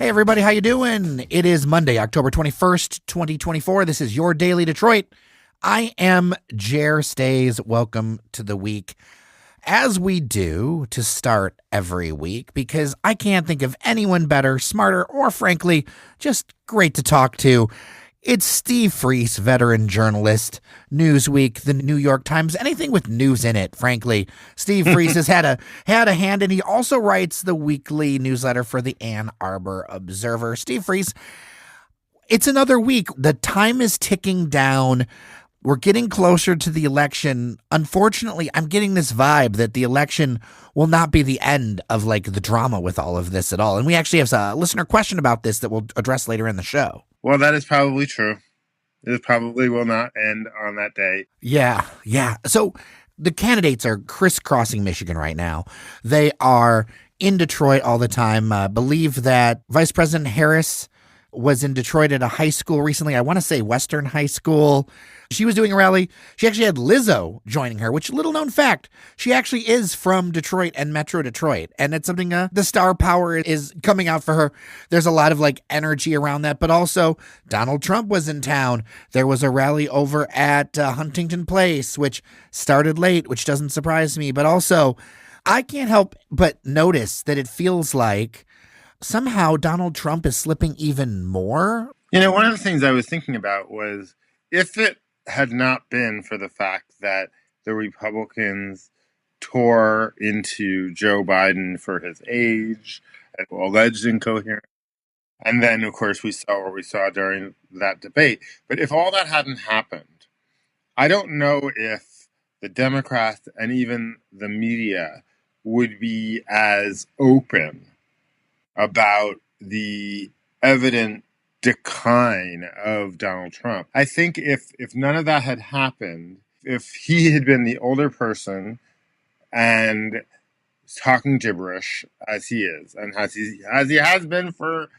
Hey everybody, how you doing? It is Monday, October 21st, 2024. This is your Daily Detroit. I am Jer Stays. Welcome to the week. As we do to start every week, because I can't think of anyone better, smarter, or frankly, just great to talk to. It's Steve Friess, veteran journalist, Newsweek, the New York Times, anything with news in it, frankly. Steve Friess has had a hand, and he also writes the weekly newsletter for the Ann Arbor Observer. Steve Friess, it's another week. The time is ticking down. We're getting closer to the election. Unfortunately, I'm getting this vibe that the election will not be the end of the drama with all of this at all. And we actually have a listener question about this that we'll address later in the show. Well, that is probably true. It probably will not end on that day. Yeah. So the candidates are crisscrossing Michigan right now. They are in Detroit all the time. Believe that Vice President Harris was in Detroit at a high school recently. I want to say Western High School. She was doing a rally. She actually had Lizzo joining her, which, little known fact, she actually is from Detroit and Metro Detroit. And it's something, the star power is coming out for her. There's a lot of energy around that. But also, Donald Trump was in town. There was a rally over at Huntington Place, which started late, which doesn't surprise me. But also, I can't help but notice that it feels like somehow Donald Trump is slipping even more. You know, one of the things I was thinking about was if it had not been for the fact that the Republicans tore into Joe Biden for his age, alleged incoherence, and then, of course, we saw what we saw during that debate. But if all that hadn't happened, I don't know if the Democrats and even the media would be as open about the evident decline of Donald Trump. I think if none of that had happened, if he had been the older person and talking gibberish as he is, and as he has been for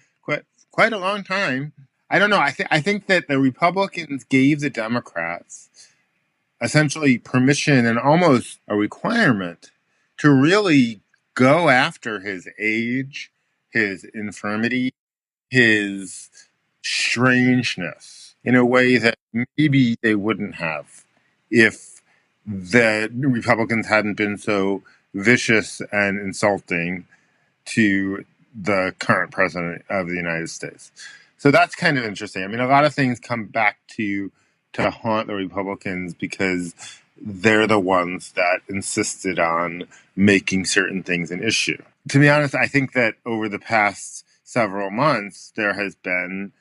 quite a long time, I don't know. I think that the Republicans gave the Democrats essentially permission and almost a requirement to really go after his age, his infirmity, his strangeness in a way that maybe they wouldn't have if the Republicans hadn't been so vicious and insulting to the current president of the United States. So that's kind of interesting. I mean, a lot of things come back to haunt the Republicans because they're the ones that insisted on making certain things an issue. To be honest, I think that over the past several months, there has been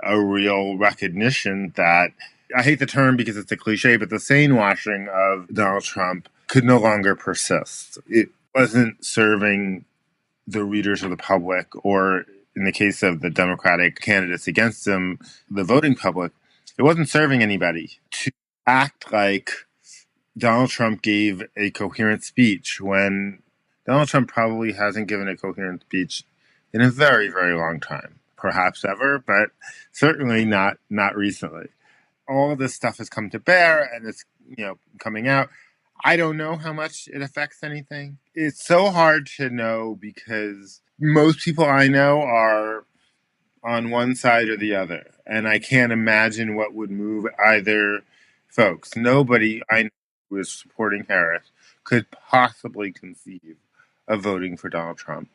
a real recognition that, I hate the term because it's a cliche, but the sane washing of Donald Trump could no longer persist. It wasn't serving the readers or the public, or in the case of the Democratic candidates against him, the voting public, it wasn't serving anybody to act like Donald Trump gave a coherent speech when Donald Trump probably hasn't given a coherent speech in a very, very long time, perhaps ever, but certainly not recently. All of this stuff has come to bear, and it's coming out. I don't know how much it affects anything. It's so hard to know because most people I know are on one side or the other, and I can't imagine what would move either folks. Nobody I know who is supporting Harris could possibly conceive of voting for Donald Trump.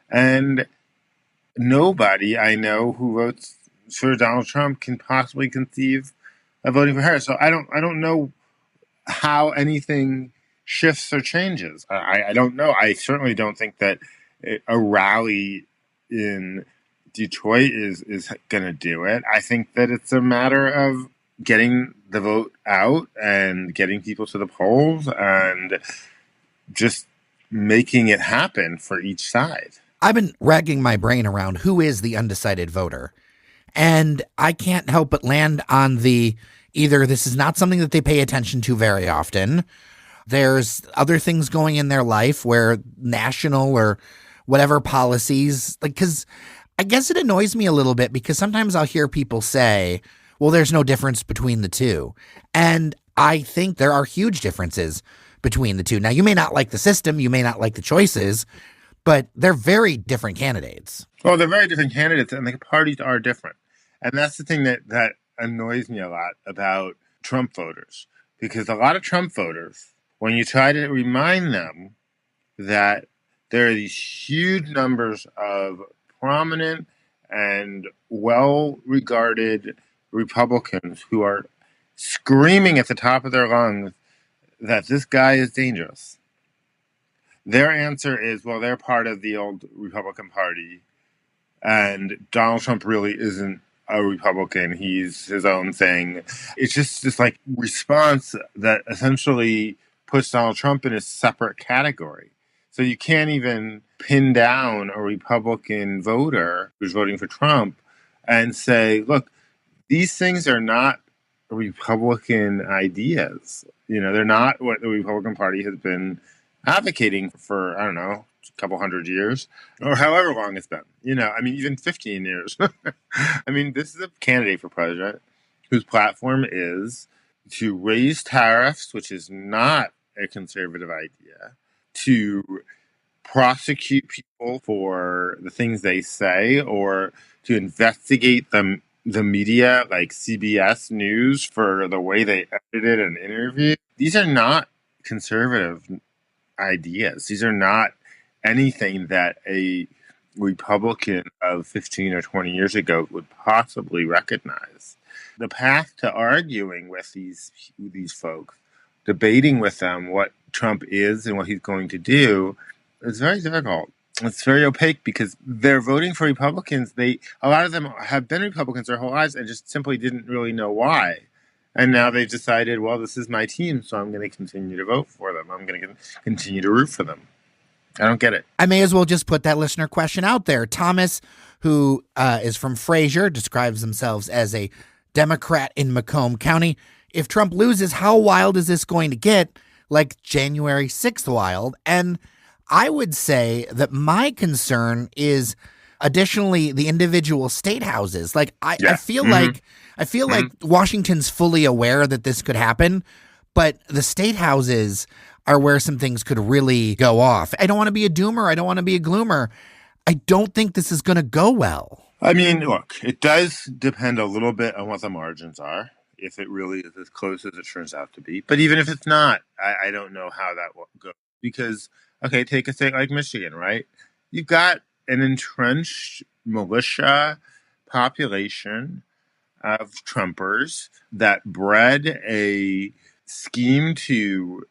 And nobody I know who votes for Donald Trump can possibly conceive of voting for Harris. So I don't know how anything shifts or changes. I don't know. I certainly don't think that a rally in Detroit is going to do it. I think that it's a matter of getting the vote out and getting people to the polls and just making it happen for each side. I've been racking my brain around who is the undecided voter, and I can't help but land on either this is not something that they pay attention to very often. There's other things going in their life where national or whatever policies, because I guess it annoys me a little bit because sometimes I'll hear people say, well, there's no difference between the two. And I think there are huge differences between the two. Now, you may not like the system, you may not like the choices, but they're very different candidates. Well, they're very different candidates, and the parties are different. And that's the thing that annoys me a lot about Trump voters. Because a lot of Trump voters, when you try to remind them that there are these huge numbers of prominent and well-regarded Republicans who are screaming at the top of their lungs that this guy is dangerous, their answer is, well, they're part of the old Republican Party, and Donald Trump really isn't a Republican. He's his own thing. It's just this like response that essentially puts Donald Trump in a separate category. So you can't even pin down a Republican voter who's voting for Trump and say, look, these things are not Republican ideas. You know, they're not what the Republican Party has been advocating for, I don't know, a couple hundred years or however long it's been. You know, I mean, even 15 years. I mean, this is a candidate for president whose platform is to raise tariffs, which is not a conservative idea, to prosecute people for the things they say, or to investigate them, the media like CBS News for the way they edited an interview. These are not conservative ideas. These are not anything that a Republican of 15 or 20 years ago would possibly recognize. The path to arguing with these folks, debating with them what Trump is and what he's going to do, is very difficult. It's very opaque because they're voting for Republicans. A lot of them have been Republicans their whole lives and just simply didn't really know why. And now they've decided, well, this is my team, so I'm going to continue to vote for them. I'm going to continue to root for them. I don't get it. I may as well just put that listener question out there. Thomas, who is from Fraser, describes themselves as a Democrat in Macomb County. If Trump loses, how wild is this going to get? Like January 6th wild? And I would say that my concern is additionally the individual state houses. Like I feel like Washington's fully aware that this could happen, but the state houses are where some things could really go off. I don't want to be a doomer. I don't want to be a gloomer. I don't think this is going to go well. I mean, look, it does depend a little bit on what the margins are, if it really is as close as it turns out to be. But even if it's not, I don't know how that will go. Because, okay, take a state like Michigan, right? You've got an entrenched militia population of Trumpers that bred a scheme to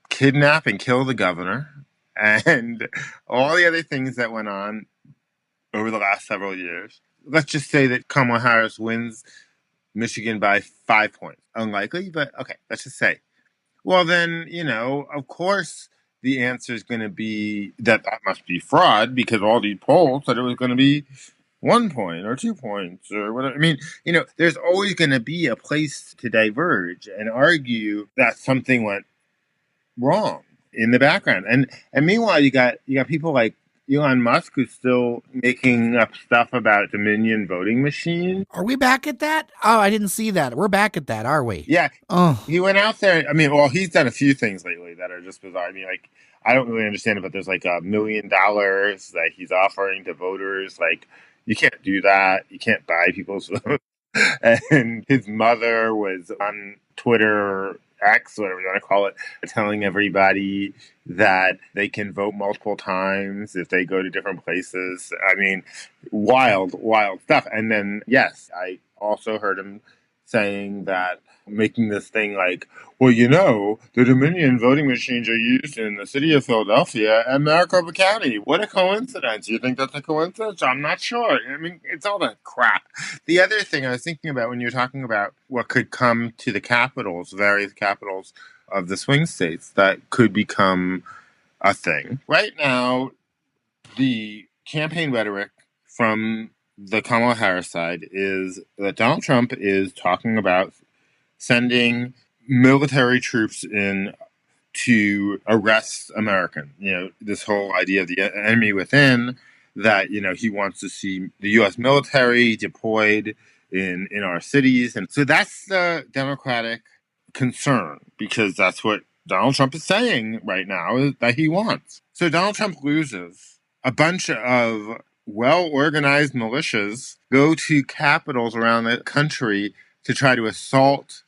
kidnap and kill the governor and all the other things that went on over the last several years. Let's just say that Kamala Harris wins Michigan by 5 points. Unlikely, but okay, let's just say. Well, then, you know, of course, the answer is going to be that must be fraud because all these polls said it was going to be 1 point or 2 points or whatever. I mean, you know, there's always going to be a place to diverge and argue that something went wrong in the background. And meanwhile, you got people like Elon Musk, who's still making up stuff about Dominion voting machines. Are we back at that? Oh, I didn't see that. We're back at that, are we? Yeah. Oh. He went out there. I mean, well, he's done a few things lately that are just bizarre. I mean, like, I don't really understand it, but there's like $1 million that he's offering to voters. Like, you can't do that. You can't buy people's votes. And his mother was on Twitter, X, whatever you want to call it, telling everybody that they can vote multiple times if they go to different places. I mean, wild stuff. And then, yes, I also heard him saying that, making this thing like, well, you know, the Dominion voting machines are used in the city of Philadelphia and Maricopa County. What a coincidence. You think that's a coincidence? I'm not sure. I mean, it's all that crap. The other thing I was thinking about when you're talking about what could come to the capitals, various capitals of the swing states that could become a thing. Right now, the campaign rhetoric from the Kamala Harris side is that Donald Trump is talking about sending military troops in to arrest Americans. You know, this whole idea of the enemy within, that, you know, he wants to see the U.S. military deployed in our cities. And so that's the Democratic concern, because that's what Donald Trump is saying right now that he wants. So Donald Trump loses. A bunch of well-organized militias go to capitals around the country to try to assault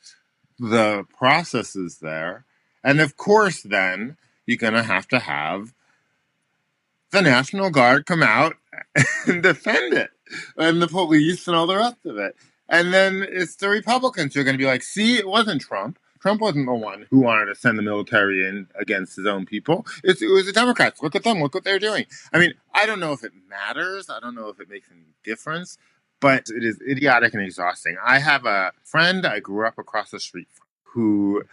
the processes there. And of course, then you're going to have the National Guard come out and defend it, and the police and all the rest of it. And then it's the Republicans who are going to be like, see, it wasn't Trump. Trump wasn't the one who wanted to send the military in against his own people. It was the Democrats. Look at them. Look what they're doing. I mean, I don't know if it matters. I don't know if it makes any difference, but it is idiotic and exhausting. I have a friend I grew up across the street from who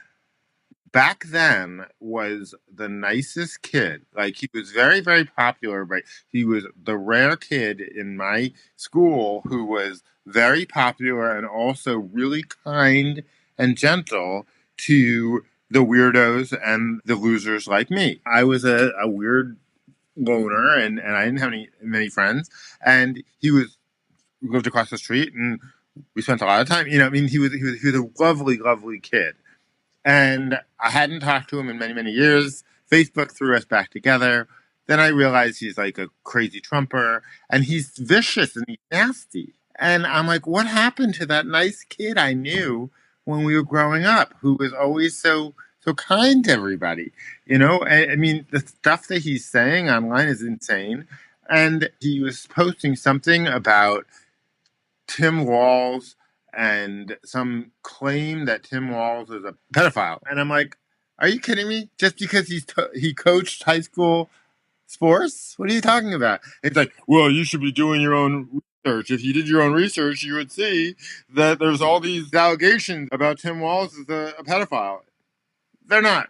back then was the nicest kid. Like, he was very, very popular, but he was the rare kid in my school who was very popular and also really kind and gentle to the weirdos and the losers like me. I was a weird loner, and I didn't have many friends. And he lived across the street, and we spent a lot of time. I mean, he was a lovely, lovely kid. And I hadn't talked to him in many, many years. Facebook threw us back together. Then I realized he's like a crazy Trumper, and he's vicious and he's nasty. And I'm like, what happened to that nice kid I knew when we were growing up, who was always so kind to everybody? I mean, the stuff that he's saying online is insane. And he was posting something about Tim Walz and some claim that Tim Walz is a pedophile. And I'm like, are you kidding me? Just because he coached high school sports? What are you talking about? And it's like, well, you should be doing your own research. If you did your own research, you would see that there's all these allegations about Tim Walz as a pedophile. They're not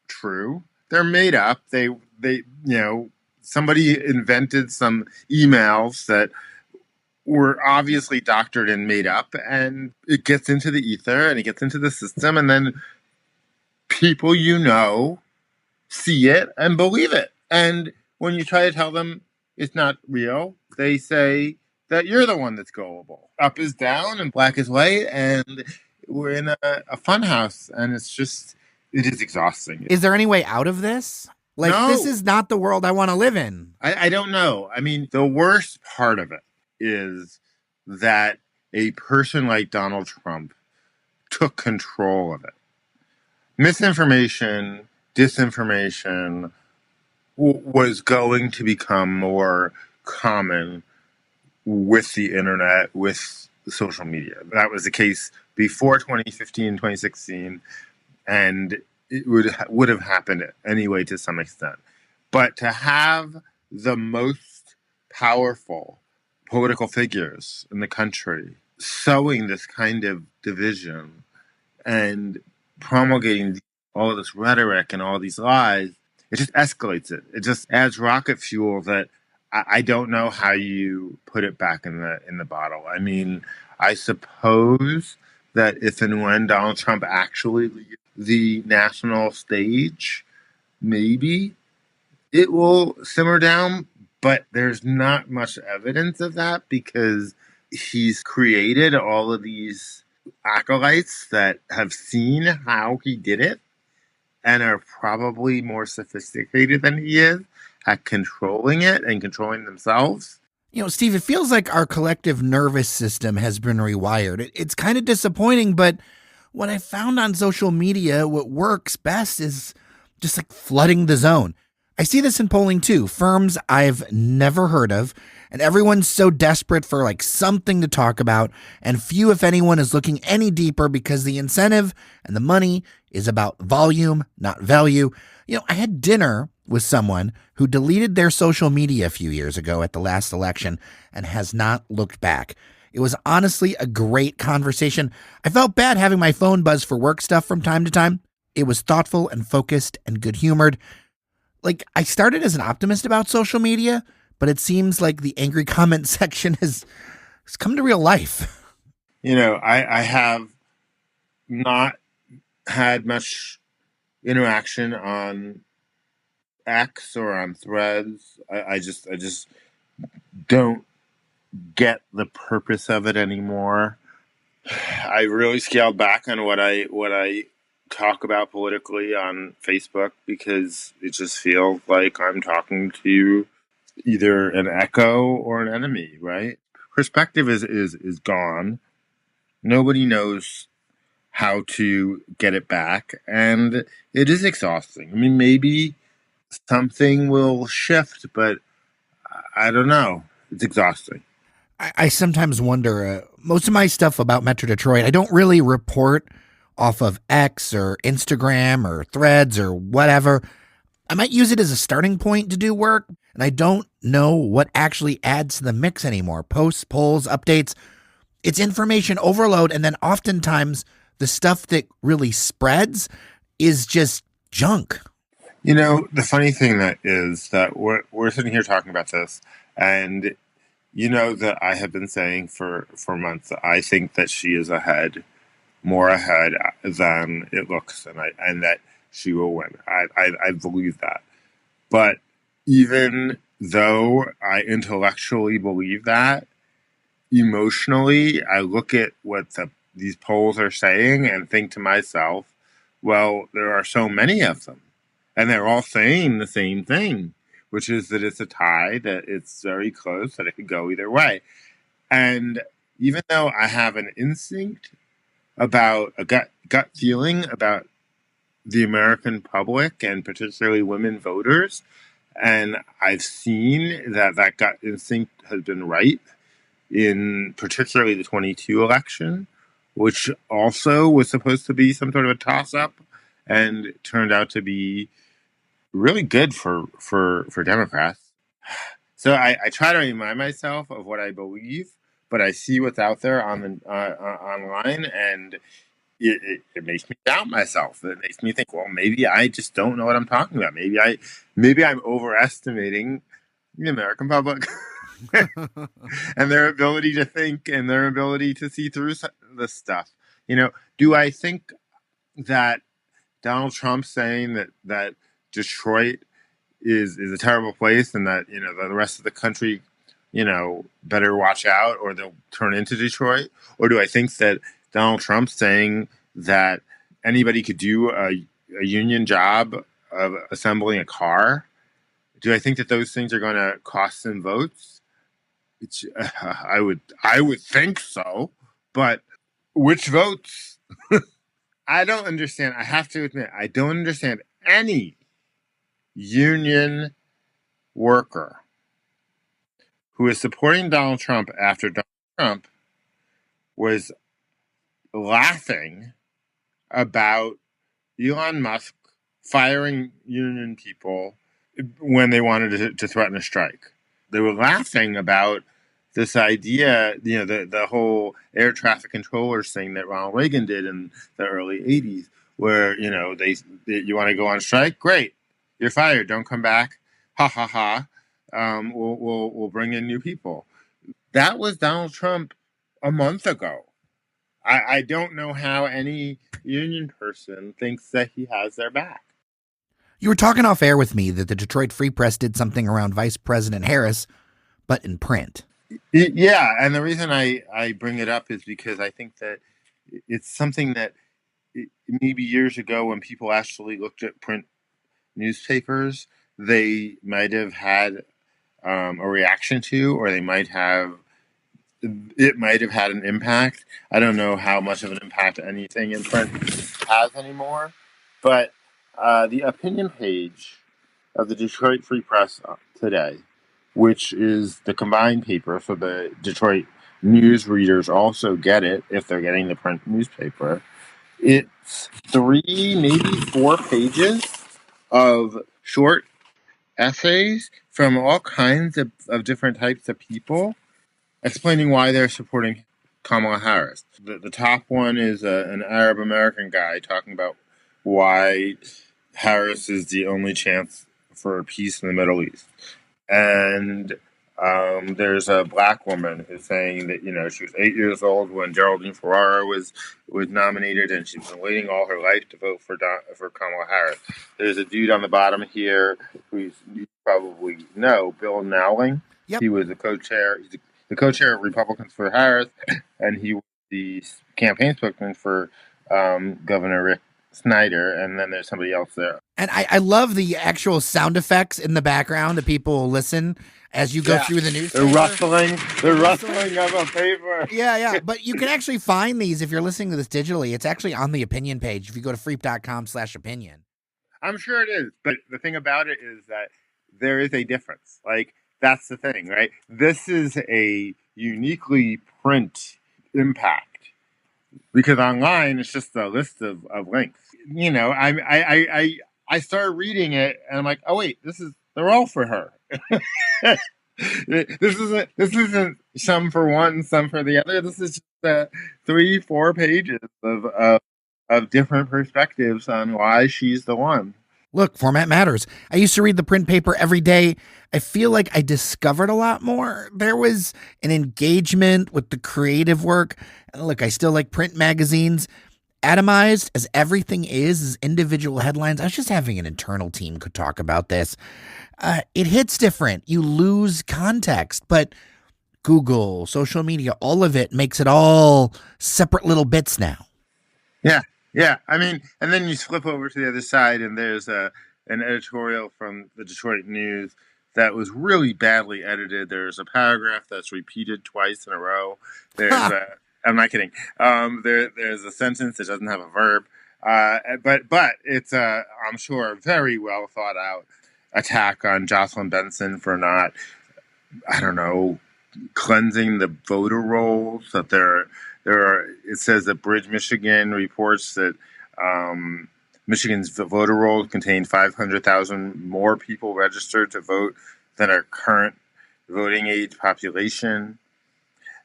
true. They're made up. They somebody invented some emails that were obviously doctored and made up, and it gets into the ether and it gets into the system, and then people see it and believe it. And when you try to tell them it's not real, they say that you're the one that's gullible. Up is down and black is white, and we're in a fun house, and it is exhausting. Is there any way out of this? Like, No. This is not the world I want to live in. I don't know. I mean, the worst part of it is that a person like Donald Trump took control of it. Misinformation, disinformation was going to become more common with the internet, with social media. That was the case before 2015, 2016, and it would have happened anyway to some extent. But to have the most powerful political figures in the country sowing this kind of division and promulgating all of this rhetoric and all these lies, it just escalates it. It just adds rocket fuel that I don't know how you put it back in the bottle. I mean, I suppose that if and when Donald Trump actually leaves the national stage, maybe it will simmer down. But there's not much evidence of that because he's created all of these acolytes that have seen how he did it and are probably more sophisticated than he is at controlling it and controlling themselves. Steve, it feels like our collective nervous system has been rewired. It's kind of disappointing, but what I found on social media, what works best is just like flooding the zone. I see this in polling too. Firms I've never heard of, and everyone's so desperate for like something to talk about, and few, if anyone, is looking any deeper because the incentive and the money is about volume, not value. I had dinner with someone who deleted their social media a few years ago at the last election and has not looked back. It was honestly a great conversation. I felt bad having my phone buzz for work stuff from time to time. It was thoughtful and focused and good-humored. Like, I started as an optimist about social media, but it seems like the angry comment section has come to real life. I have not had much interaction on X or on Threads. I just don't get the purpose of it anymore. I really scaled back on what I talk about politically on Facebook because it just feels like I'm talking to either an echo or an enemy, right? Perspective is gone. Nobody knows how to get it back, and it is exhausting. I mean, maybe something will shift, but I don't know. It's exhausting. I sometimes wonder, most of my stuff about Metro Detroit, I don't really report off of X or Instagram or Threads or whatever. I might use it as a starting point to do work, and I don't know what actually adds to the mix anymore. Posts, polls, updates, it's information overload, and then oftentimes the stuff that really spreads is just junk. You know, the funny thing that is that we're sitting here talking about this, and you know that I have been saying for months that I think that she is ahead, more ahead than it looks, and that she will win. I believe that. But even though I intellectually believe that, emotionally, I look at what these polls are saying and think to myself, well, there are so many of them, and they're all saying the same thing, which is that it's a tie, that it's very close, that it could go either way. And even though I have an instinct about a gut feeling about the American public and particularly women voters, and I've seen that that gut instinct has been right in particularly the 22 election, which also was supposed to be some sort of a toss up and turned out to be really good for Democrats. So I try to remind myself of what I believe, but I see what's out there on the online, and it makes me doubt myself. It makes me think, well, maybe I just don't know what I'm talking about. Maybe I'm overestimating the American public and their ability to think and their ability to see through this stuff. You know, do I think that Donald Trump saying that Detroit is a terrible place and that the rest of the country better watch out or they'll turn into Detroit? Or do I think that Donald Trump saying that anybody could do a union job of assembling a car, do I think that those things are going to cost them votes? I would think so, but which votes? I don't understand. I have to admit, I don't understand any union worker who is supporting Donald Trump after Donald Trump was laughing about Elon Musk firing union people when they wanted to threaten a strike. They were laughing about this idea, the whole air traffic controllers thing that Ronald Reagan did in the early 80s, where, you want to go on strike? Great. You're fired. Don't come back. Ha ha ha. We'll bring in new people. That was Donald Trump a month ago. I don't know how any union person thinks that he has their back. You were talking off air with me that the Detroit Free Press did something around Vice President Harris, but in print. Yeah, and the reason I bring it up is because I think that it's something that maybe years ago when people actually looked at print newspapers, they might have had a reaction to, or it might have had an impact. I don't know how much of an impact anything in print has anymore, but the opinion page of the Detroit Free Press today, which is the combined paper, so the Detroit news readers also get it if they're getting the print newspaper. It's 3, maybe 4 pages of short essays from all kinds of different types of people explaining why they're supporting Kamala Harris. The top one is an Arab American guy talking about why Harris is the only chance for peace in the Middle East. And there's a black woman who's saying that she was 8 years old when Geraldine Ferrara was nominated, and she's been waiting all her life to vote for Kamala Harris. There's a dude on the bottom here who you probably know, Bill Nowling. Yep. He was the co-chair. He's the co-chair of Republicans for Harris, and he was the campaign spokesman for Governor Rick Snyder, and then there's somebody else there. And I love the actual sound effects in the background that people listen as you go Yeah, through the the newspaper. rustling of a paper. Yeah. But you can actually find these if you're listening to this digitally. It's actually on the opinion page if you go to freep.com/opinion. I'm sure it is, but the thing about it is that there is a difference. Like, that's the thing, right? This is a uniquely print impact because online it's just a list of links. I started reading it and I'm like, oh wait, they're all for her. This isn't some for one, some for the other. This is just 3-4 pages of different perspectives on why she's the one. Look, format matters. I used to read the print paper every day. I feel like I discovered a lot more. There was an engagement with the creative work. And look, I still like print magazines. Atomized as everything is as individual headlines. I was just having an internal team could talk about this. It hits different. You lose context, but Google, social media, all of it makes it all separate little bits now. Yeah. I mean, and then you flip over to the other side, and there's an editorial from the Detroit News that was really badly edited. There's a paragraph that's repeated twice in a row. I'm not kidding. There's a sentence that doesn't have a verb. But it's I'm sure a very well thought out attack on Jocelyn Benson for not, I don't know, cleansing the voter rolls. That it says that Bridge, Michigan reports that Michigan's voter rolls contain 500,000 more people registered to vote than our current voting age population.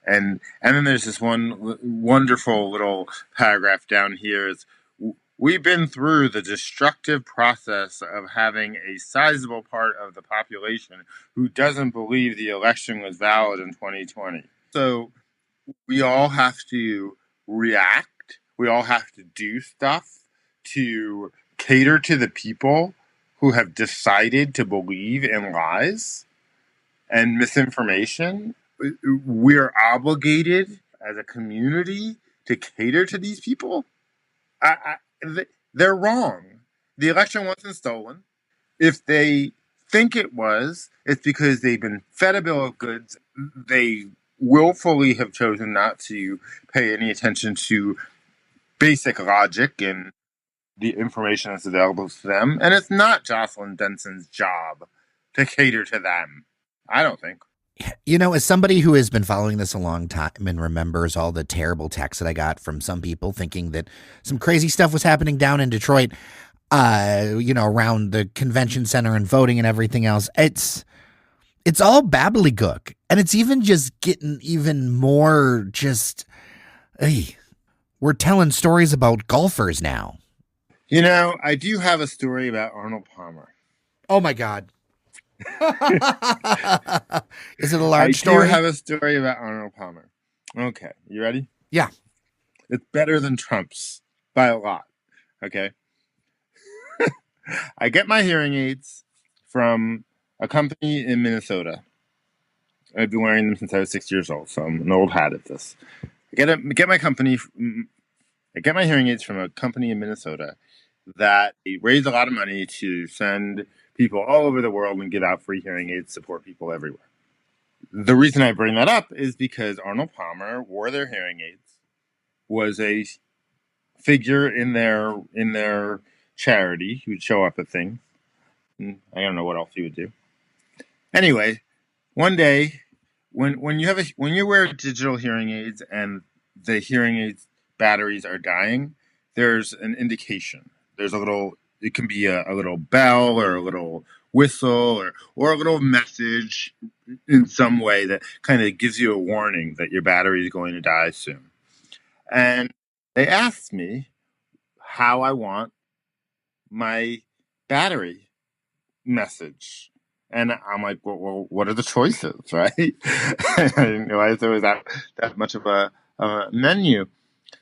And then there's this one wonderful little paragraph down here. We've been through the destructive process of having a sizable part of the population who doesn't believe the election was valid in 2020. So we all have to react. We all have to do stuff to cater to the people who have decided to believe in lies and misinformation. We're obligated as a community to cater to these people. They're wrong. The election wasn't stolen. If they think it was, it's because they've been fed a bill of goods. They willfully have chosen not to pay any attention to basic logic and the information that's available to them. And it's not Jocelyn Benson's job to cater to them. I don't think. You know, as somebody who has been following this a long time and remembers all the terrible texts that I got from some people thinking that some crazy stuff was happening down in Detroit, around the convention center and voting and everything else, it's all babblygook. And it's even just getting even more we're telling stories about golfers now. You know, I do have a story about Arnold Palmer. Oh my God. Is it a large story? I do have a story about Arnold Palmer. Okay, you ready? Yeah. It's better than Trump's by a lot. Okay. I get my hearing aids from a company in Minnesota. I've been wearing them since I was 6 years old, so I'm an old hat at this. I get my hearing aids from a company in Minnesota that raised a lot of money to send people all over the world and give out free hearing aids, support people everywhere. The reason I bring that up is because Arnold Palmer wore their hearing aids, was a figure in their charity. He would show up at things. I don't know what else he would do. Anyway, one day when you wear digital hearing aids and the hearing aids batteries are dying, there's an indication. It can be a little bell or a little whistle or a little message in some way that kind of gives you a warning that your battery is going to die soon. And they asked me how I want my battery message. And I'm like, well, what are the choices, right? I didn't realize there was that much of a menu.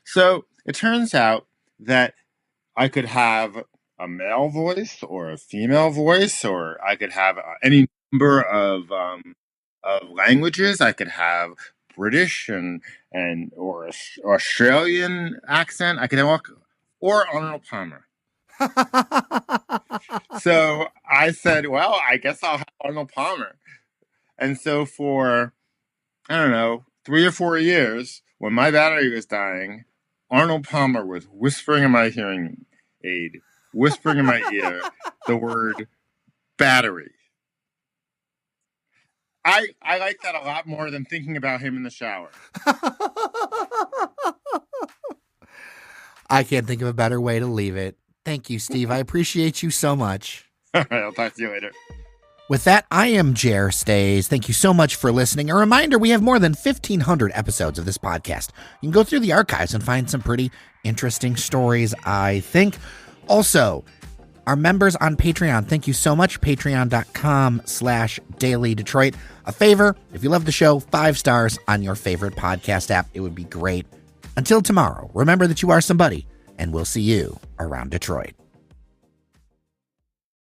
So it turns out that I could have a male voice or a female voice, or I could have any number of languages. I could have British or Australian accent. I could have or Arnold Palmer. So I said, well, I guess I'll have Arnold Palmer. And so for, I don't know, 3 or 4 years, when my battery was dying, Arnold Palmer was whispering in my hearing aid, whispering in my ear the word battery. I like that a lot more than thinking about him in the shower. I can't think of a better way to leave it. Thank you, Steve. I appreciate you so much. All right, I'll talk to you later. With that, I am Jer Stays. Thank you so much for listening. A reminder, we have more than 1,500 episodes of this podcast. You can go through the archives and find some pretty interesting stories, I think. Also, our members on Patreon, thank you so much. Patreon.com/Daily Detroit. A favor, if you love the show, 5 stars on your favorite podcast app. It would be great. Until tomorrow, remember that you are somebody, and we'll see you around Detroit.